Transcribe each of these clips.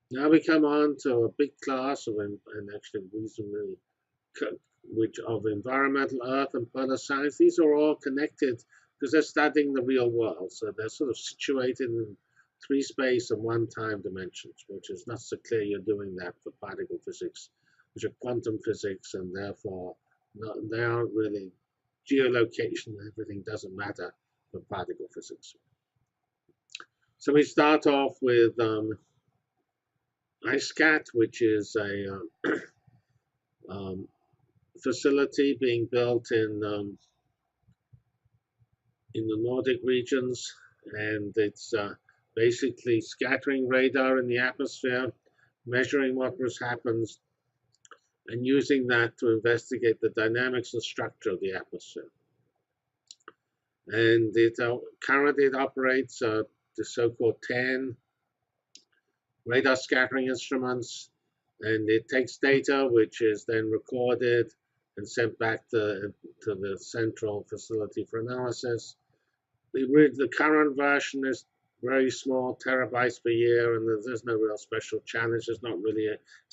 Now we come on to a big class of, and actually reasonably, which of environmental, earth, and polar science. These are all connected because they're studying the real world. So they're sort of situated in three space and one time dimensions, which is not so clear you're doing that for particle physics, which are quantum physics, and therefore they aren't really geolocation. Everything doesn't matter for particle physics. So we start off with IceCat, which is a um, facility being built in the Nordic regions, and it's basically scattering radar in the atmosphere, measuring what happens, and using that to investigate the dynamics and structure of the atmosphere. And currently it operates the so-called 10 radar scattering instruments, and it takes data which is then recorded and sent back to the central facility for analysis. The current version is very small, terabytes per year, and there's no real special challenge. It's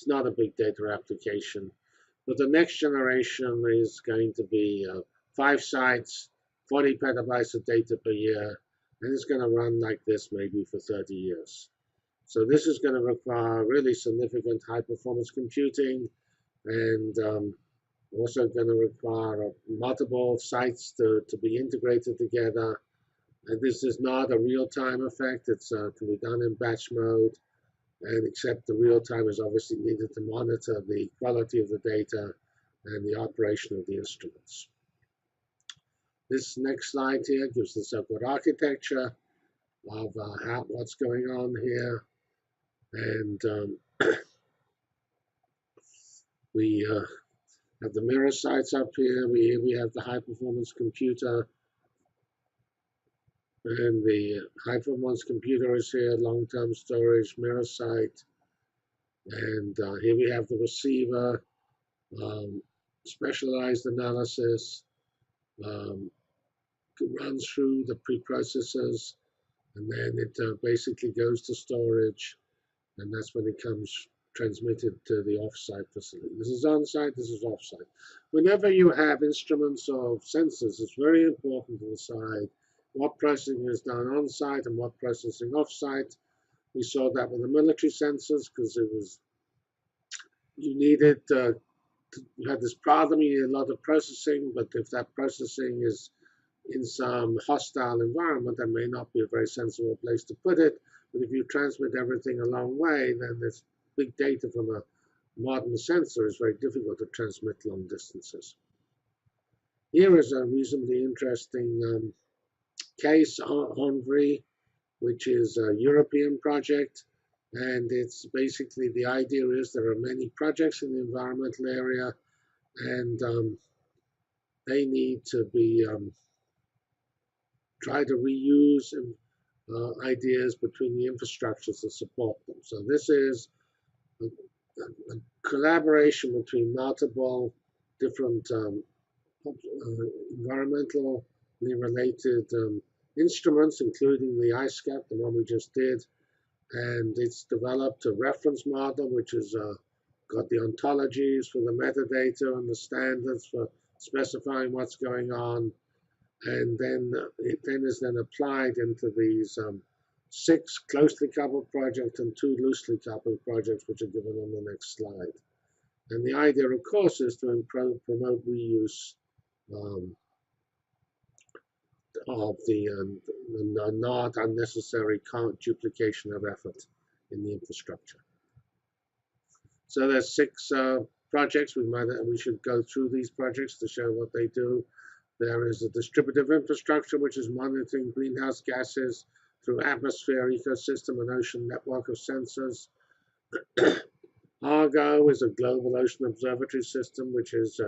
not a big data application. But the next generation is going to be 5 sites, 40 petabytes of data per year, and it's going to run like this maybe for 30 years. So this is going to require really significant high-performance computing, and also going to require multiple sites to be integrated together. And this is not a real-time effect. It can be done in batch mode, and except the real-time is obviously needed to monitor the quality of the data and the operation of the instruments. This next slide here gives the so-called architecture of what's going on here. And we have the mirror sites up here. We have the high-performance computer. And the high-performance computer is here, long-term storage, mirror site. And here we have the receiver, specialized analysis, runs through the preprocessors, and then it basically goes to storage, and that's when it comes transmitted to the off-site facility. This is on-site, this is off-site. Whenever you have instruments or sensors, it's very important to decide what processing is done on-site and what processing off-site. We saw that with the military sensors because you needed, you had this problem, you need a lot of processing, but if that processing is in some hostile environment, that may not be a very sensible place to put it. But if you transmit everything a long way, then this big data from a modern sensor is very difficult to transmit long distances. Here is a reasonably interesting case, Henri, which is a European project. And it's basically, the idea is there are many projects in the environmental area, and they need to be try to reuse ideas between the infrastructures that support them. So this is a collaboration between multiple different environmentally related instruments, including the IceCat, the one we just did. And it's developed a reference model, which has got the ontologies for the metadata and the standards for specifying what's going on. And then it is then applied into these 6 closely coupled projects and 2 loosely coupled projects, which are given on the next slide. And the idea, of course, is to promote reuse of the not unnecessary duplication of effort in the infrastructure. So there's 6 projects. We should go through these projects to show what they do. There is a distributive infrastructure, which is monitoring greenhouse gases through atmosphere, ecosystem, and ocean network of sensors. Argo is a global ocean observatory system, which is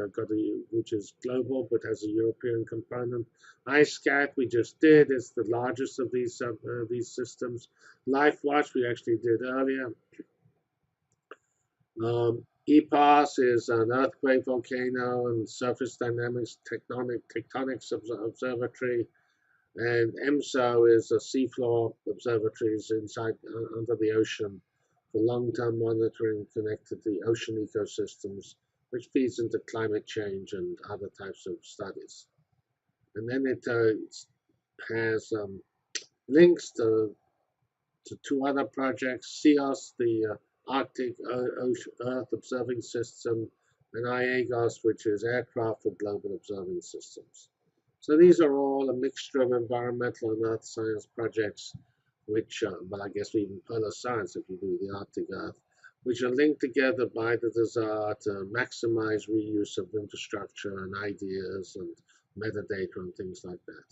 global but has a European component. IceCat we just did is the largest of these systems. LifeWatch we actually did earlier. EPAS is an earthquake, volcano, and surface dynamics tectonics observatory. And EMSO is a seafloor observatories inside under the ocean for long-term monitoring connected to the ocean ecosystems, which feeds into climate change and other types of studies. And then it has links to two other projects, CEOS, the Arctic Earth Observing System, and IAGOS, which is Aircraft for Global Observing Systems. So these are all a mixture of environmental and earth science projects, which, well, I guess even polar science if you do the Arctic Earth, which are linked together by the desire to maximize reuse of infrastructure and ideas and metadata and things like that.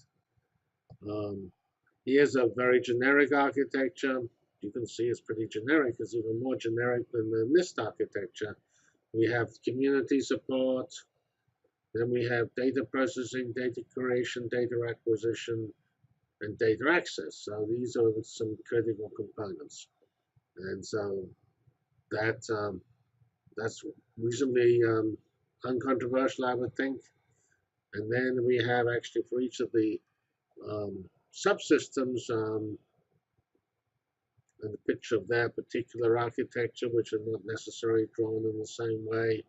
Here's a very generic architecture. You can see it's pretty generic. It's even more generic than the NIST architecture. We have community support. Then we have data processing, data creation, data acquisition, and data access. So these are some critical components. And so that's reasonably uncontroversial, I would think. And then we have actually for each of the subsystems and the picture of their particular architecture, which are not necessarily drawn in the same way.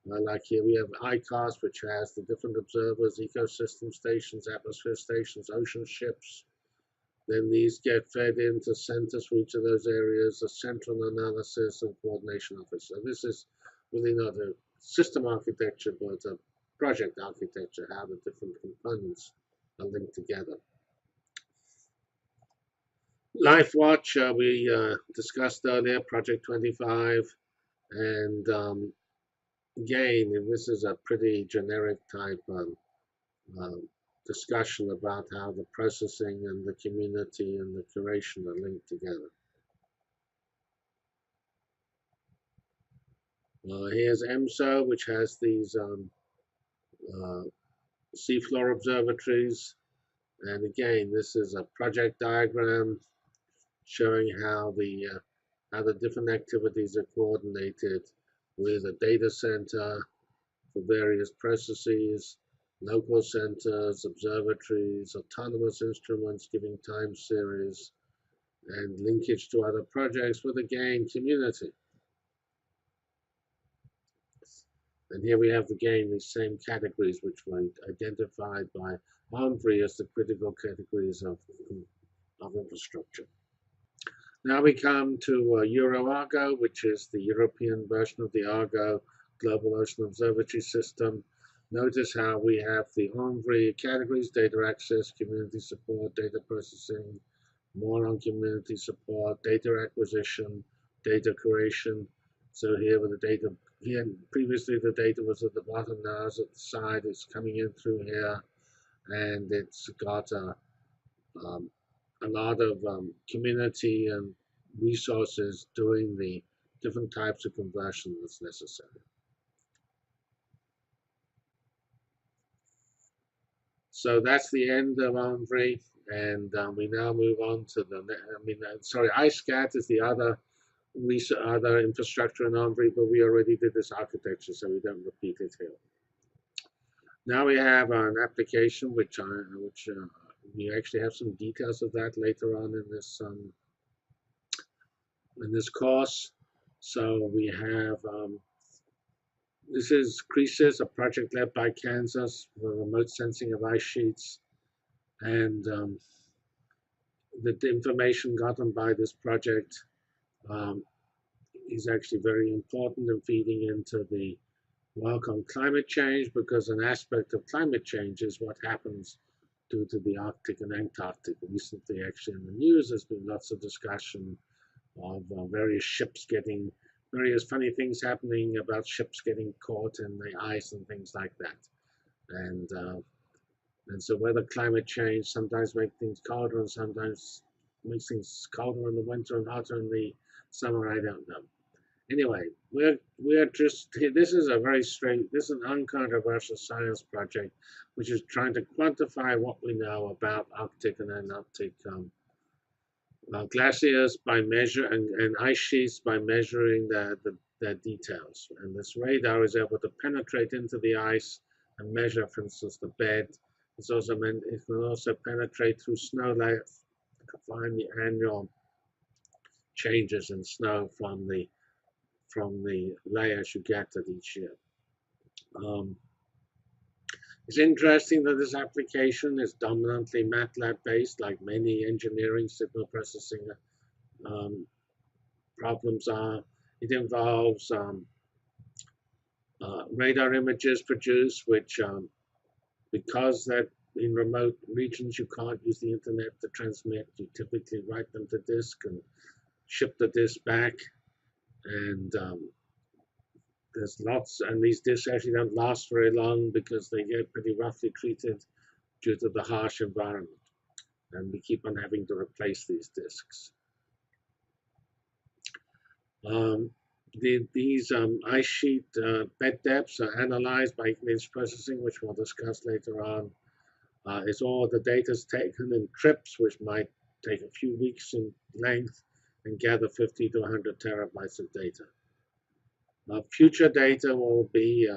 Like here we have ICAS, which has the different observers, ecosystem stations, atmosphere stations, ocean ships. Then these get fed into centers for each of those areas, a central analysis and coordination office. So this is really not a system architecture, but a project architecture, how the different components are linked together. LifeWatch, we discussed earlier, Project 25, and again, this is a pretty generic type discussion about how the processing and the community and the curation are linked together. Here's EMSO, which has these seafloor observatories. And again, this is a project diagram showing how the different activities are coordinated with a data center for various processes, local centers, observatories, autonomous instruments giving time series, and linkage to other projects with, again, community. And here we have, again, these same categories which were identified by OMVRI as the critical categories of infrastructure. Now we come to EuroArgo, which is the European version of the Argo Global Ocean Observatory System. Notice how we have the OMVRI categories: data access, community support, data processing, more on community support, data acquisition, data creation. So here with the data, here previously the data was at the bottom, now it's at the side, it's coming in through here, and it's got a lot of community and resources doing the different types of conversion that's necessary. So that's the end of OMVRI, and we now move on to the, ISCAT is the other infrastructure in OMVRI, but we already did this architecture, so we don't repeat it here. Now we have an application which we actually have some details of that later on in this course. So we have this is CREASIS, a project led by Kansas for remote sensing of ice sheets, and the information gotten by this project is actually very important in feeding into the work on climate change, because an aspect of climate change is what happens due to the Arctic and Antarctic. Recently, actually, in the news, there's been lots of discussion of various funny things happening about ships getting caught in the ice and things like that. And so whether climate change sometimes makes things colder and sometimes makes things colder in the winter and hotter in the summer, I don't know. Anyway, we're just, this is an uncontroversial science project, which is trying to quantify what we know about Arctic and Antarctic glaciers by and ice sheets by measuring their details. And this radar is able to penetrate into the ice and measure, for instance, the bed. It can also penetrate through snow layers to find the annual changes in snow from the layers you get at each year. It's interesting that this application is dominantly MATLAB based, like many engineering signal processing problems are. It involves radar images produced, which because that in remote regions you can't use the internet to transmit, you typically write them to disk and ship the disk back. And there's lots, and these disks actually don't last very long because they get pretty roughly treated due to the harsh environment. And we keep on having to replace these disks. These ice sheet bed depths are analyzed by image processing, which we'll discuss later on. It's all the data is taken in trips, which might take a few weeks in length, and gather 50 to 100 terabytes of data. Future data will be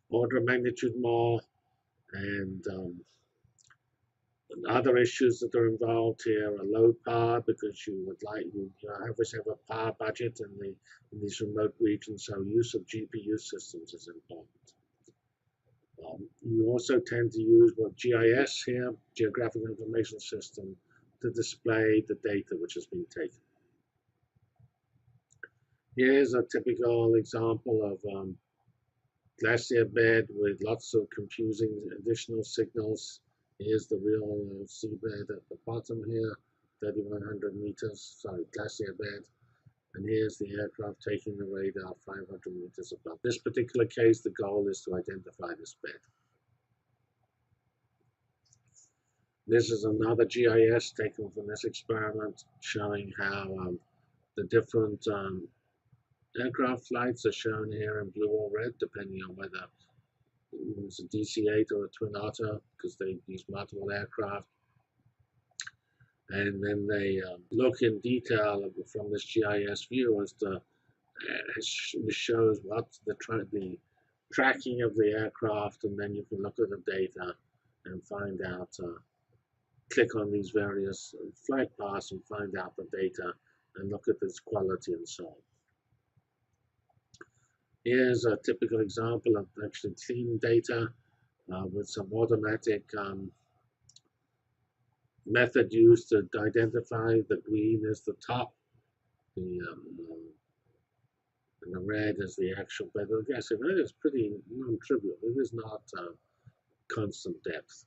order of magnitude more, and other issues that are involved here are low power, because you always have a power budget in these remote regions, so use of GPU systems is important. You also tend to use GIS here, Geographic Information System, to display the data which has been taken. Here's a typical example of glacier bed with lots of confusing additional signals. Here's the real seabed at the bottom here, 3,100 meters, sorry, glacier bed. And here's the aircraft taking the radar 500 meters above. In this particular case, the goal is to identify this bed. This is another GIS taken from this experiment, showing how the different aircraft flights are shown here in blue or red, depending on whether it's a DC-8 or a Twin Otter, because they use multiple aircraft. And then they look in detail from this GIS view as to it shows what the tracking of the aircraft, and then you can look at the data and find out, click on these various flight paths and find out the data and look at its quality and so on. Here's a typical example of actually clean data with some automatic method used to identify. The green is the top, and the red is the actual bed. I guess it is pretty non-trivial. It is not constant depth.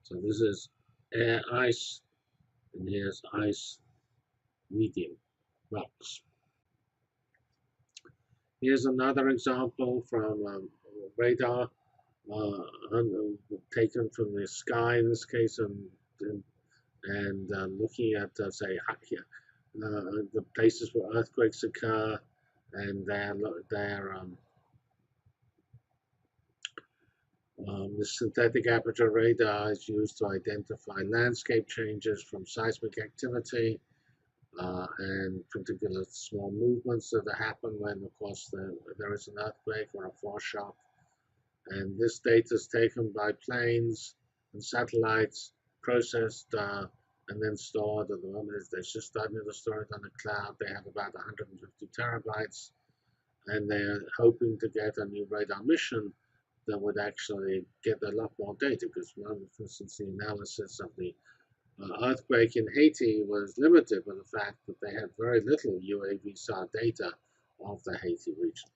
So this is air ice, and here's ice medium rocks. Here's another example from radar taken from the sky in this case, and looking at, say, the places where earthquakes occur, and the synthetic aperture radar is used to identify landscape changes from seismic activity, and particular small movements that happen when, of course, there is an earthquake or a foreshock. And this data is taken by planes and satellites, processed, and then stored. At the moment, they're just starting to store it on the cloud. They have about 150 terabytes, and they're hoping to get a new radar mission that would actually get a lot more data, because, for instance, the analysis of the earthquake in Haiti was limited by the fact that they had very little UAVSAR data of the Haiti region.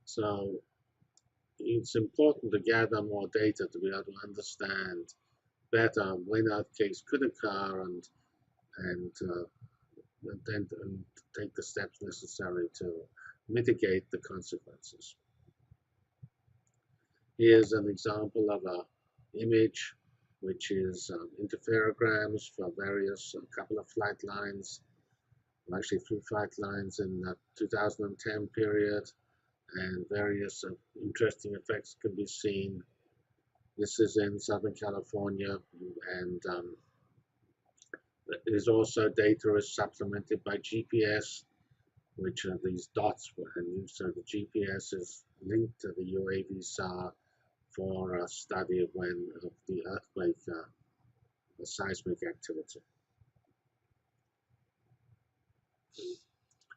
So it's important to gather more data to be able to understand better when earthquakes could occur, and then take the steps necessary to mitigate the consequences. Here's an example of an image which is interferograms for various couple of flight lines, actually 3 flight lines in the 2010 period, and various interesting effects can be seen. This is in Southern California, and there's also data is supplemented by GPS, which are these dots, and so the GPS is linked to the UAVSAR for a study of when the earthquake seismic activity.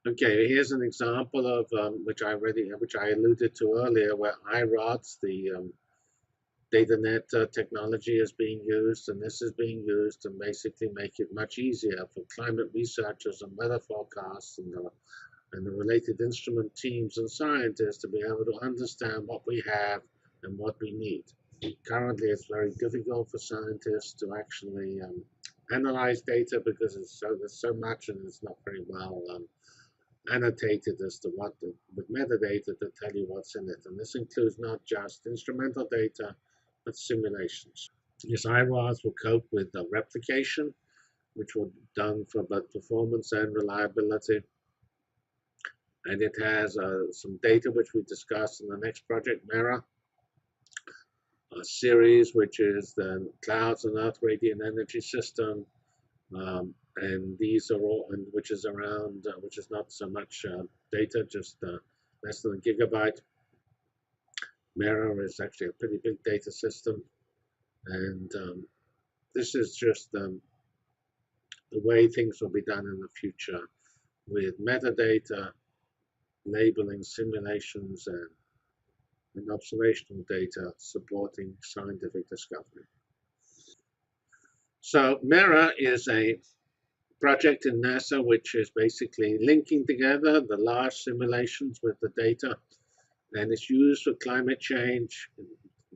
Okay, here's an example of which I alluded to earlier, where IRODS, the DataNet technology, is being used, and this is being used to basically make it much easier for climate researchers and weather forecasts and the related instrument teams and scientists to be able to understand what we have and what we need. Currently, it's very difficult for scientists to actually analyze data because there's so much and it's not very well annotated as to with metadata to tell you what's in it. And this includes not just instrumental data, but simulations. Yes, IROS will cope with the replication, which will be done for both performance and reliability. And it has some data which we discussed in the next project, MERA, a series which is the Clouds and Earth Radiant Energy System. And these are all, and which is around, which is not so much data, just less than a gigabyte. MERA is actually a pretty big data system. And this is just the way things will be done in the future with metadata, labeling, simulations, and observational data supporting scientific discovery. So MERA is a project in NASA which is basically linking together the large simulations with the data, and it's used for climate change.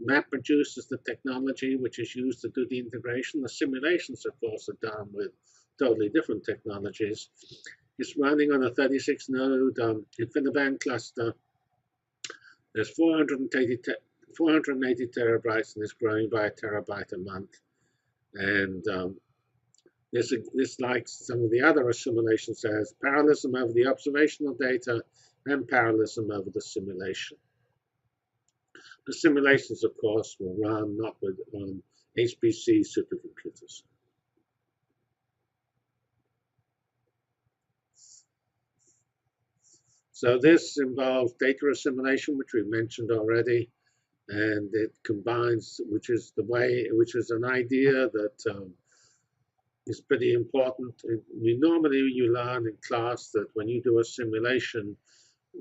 MapReduce is the technology which is used to do the integration. The simulations, of course, are done with totally different technologies. It's running on a 36-node InfiniBand cluster. There's 480 terabytes, and it's growing by a terabyte a month. And this, like some of the other simulations, has parallelism over the observational data and parallelism over the simulation. The simulations, of course, will run not with HPC supercomputers. So this involves data assimilation, which we mentioned already, and it combines, which is an idea that is pretty important. Normally you learn in class that when you do a simulation,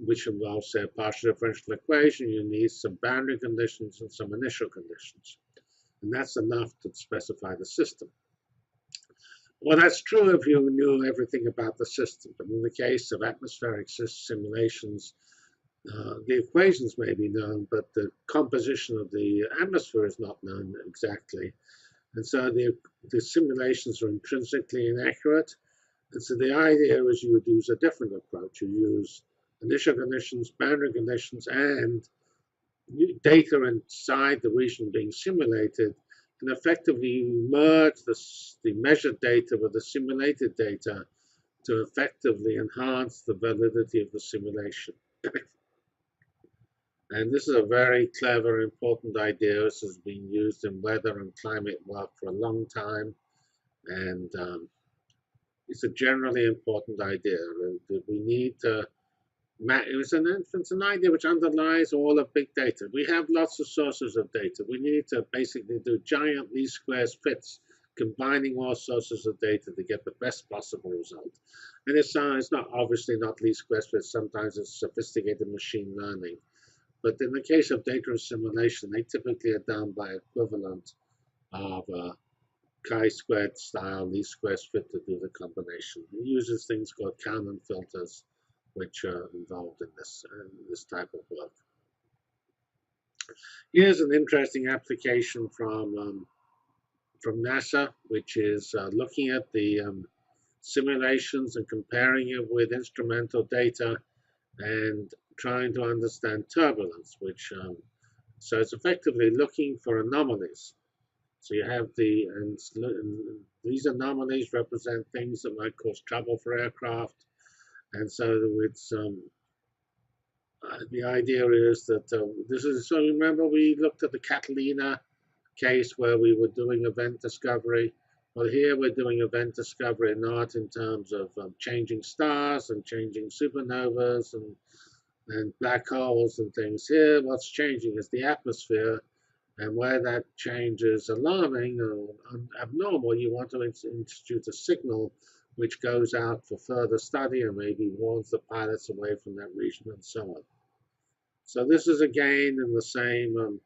which involves, say, a partial differential equation, you need some boundary conditions and some initial conditions. And that's enough to specify the system. Well, that's true if you knew everything about the system. But in the case of atmospheric simulations, the equations may be known, but the composition of the atmosphere is not known exactly. And so the simulations are intrinsically inaccurate. And so the idea is you would use a different approach. You use initial conditions, boundary conditions, and data inside the region being simulated, and effectively merge the measured data with the simulated data to effectively enhance the validity of the simulation. And this is a very clever, important idea. This has been used in weather and climate work for a long time, and it's a generally important idea. We need to it's an idea which underlies all of big data. We have lots of sources of data. We need to basically do giant least squares fits, combining all sources of data to get the best possible result. And it's not obviously not least squares fits. Sometimes it's sophisticated machine learning. But in the case of data assimilation, they typically are done by equivalent of chi-squared style least squares fit to do the combination. It uses things called Kalman filters, which are involved in this type of work. Here's an interesting application from NASA, which is looking at the simulations and comparing it with instrumental data and trying to understand turbulence, so it's effectively looking for anomalies. So you have and these anomalies represent things that might cause trouble for aircraft. And so it's the idea is that so remember we looked at the Catalina case where we were doing event discovery. Well, here we're doing event discovery not in terms of changing stars and changing supernovas and black holes and things. Here what's changing is the atmosphere, And where that change is alarming or abnormal, you want to institute a signal which goes out for further study and maybe warns the pilots away from that region and so on. So this is again in the same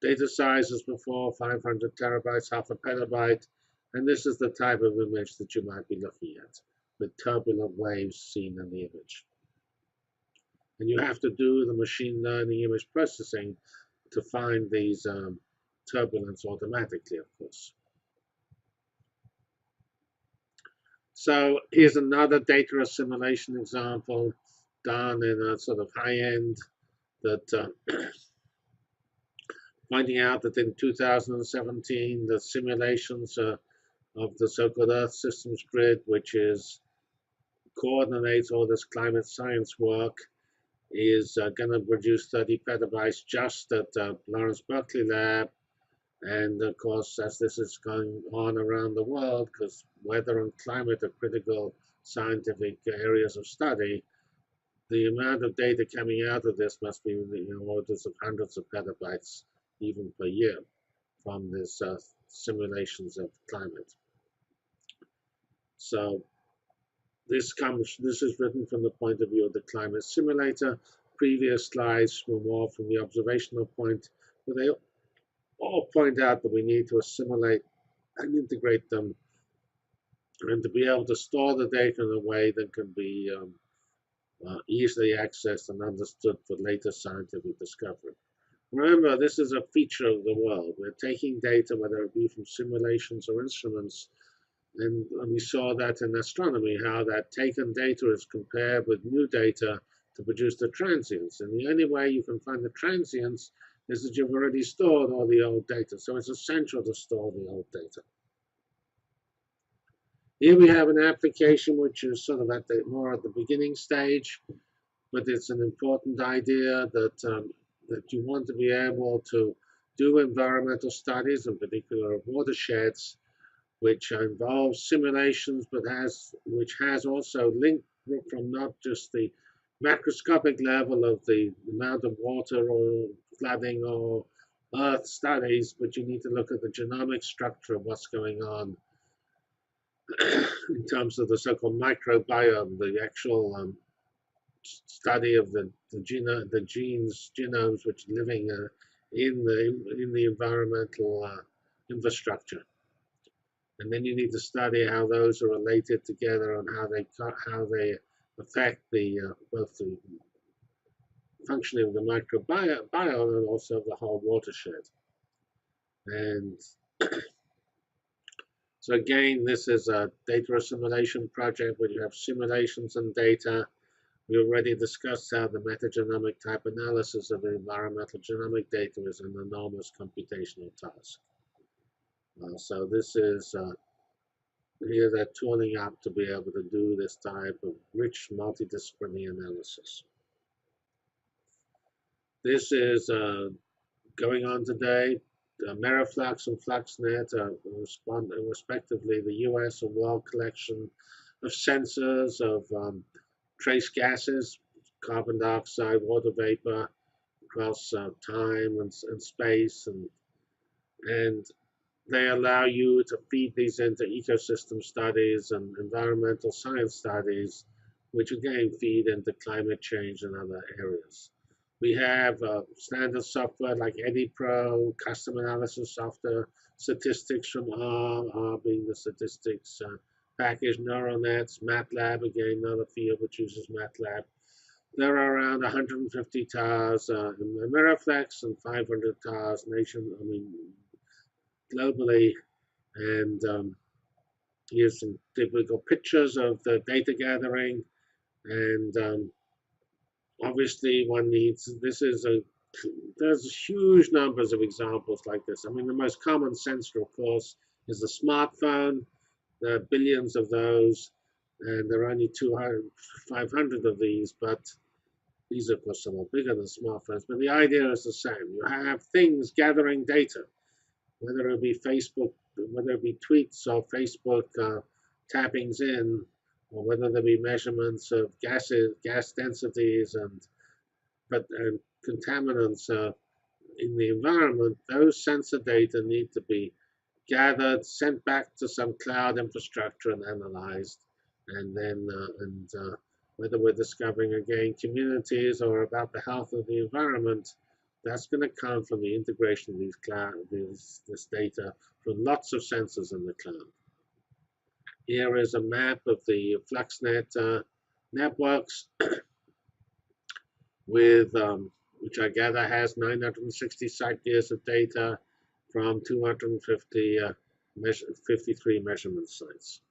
data size as before, 500 terabytes, half a petabyte. And this is the type of image that you might be looking at, with turbulent waves seen in the image. And you have to do the machine learning image processing to find these turbulence automatically, of course. So here's another data assimilation example done in a sort of high end that pointing out that in 2017, the simulations of the so-called Earth Systems Grid, which is coordinates all this climate science work, is going to produce 30 petabytes just at Lawrence Berkeley Lab. And of course, as this is going on around the world, because weather and climate are critical scientific areas of study, the amount of data coming out of this must be in the orders of hundreds of petabytes even per year from these simulations of climate. So this is written from the point of view of the climate simulator. Previous slides were more from the observational point, but they all point out that we need to assimilate and integrate them, and to be able to store the data in a way that can be easily accessed and understood for later scientific discovery. Remember, this is a feature of the world. We're taking data, whether it be from simulations or instruments, and we saw that in astronomy, how that taken data is compared with new data to produce the transients. And the only way you can find the transients is that you've already stored all the old data. So it's essential to store the old data. Here we have an application which is sort of more at the beginning stage, but it's an important idea that that you want to be able to do environmental studies, in particular of watersheds, which involves simulations, but which has also linked from not just the macroscopic level of the amount of water or flooding or earth studies, but you need to look at the genomic structure of what's going on in terms of the so-called microbiome, the actual study of the genes, genomes, which are living in the environmental infrastructure. And then you need to study how those are related together and how they affect both the functioning of the microbiome and also the whole watershed. And so again, this is a data assimilation project where you have simulations and data. We already discussed how the metagenomic type analysis of the environmental genomic data is an enormous computational task. So this is here they're tuning up to be able to do this type of rich multidisciplinary analysis. This is going on today. Meriflux and FluxNet are respectively the US and world collection of sensors of trace gases, carbon dioxide, water vapor, across time and space, and they allow you to feed these into ecosystem studies and environmental science studies, which again feed into climate change and other areas. We have standard software like EdiPro, custom analysis software, statistics from R being the statistics package, neural nets, MATLAB, again, another field which uses MATLAB. There are around 150 TARs in Meriflex and 500 TARs globally. And here's some typical pictures of the data gathering. And obviously one needs, there's huge numbers of examples like this. I mean, the most common sensor, of course, is the smartphone. There are billions of those, and there are only 200, 500 of these, but these are, of course, somewhat bigger than smartphones. But the idea is the same. You have things gathering data, whether it be Facebook, whether it be tweets or Facebook tappings in, or whether there be measurements of gas densities and contaminants in the environment, those sensor data need to be gathered, sent back to some cloud infrastructure and analyzed. And then, whether we're discovering again communities or about the health of the environment, that's going to come from the integration of this data from lots of sensors in the cloud. Here is a map of the FluxNet networks with which I gather has 960 site years of data from 250 53 measurement sites.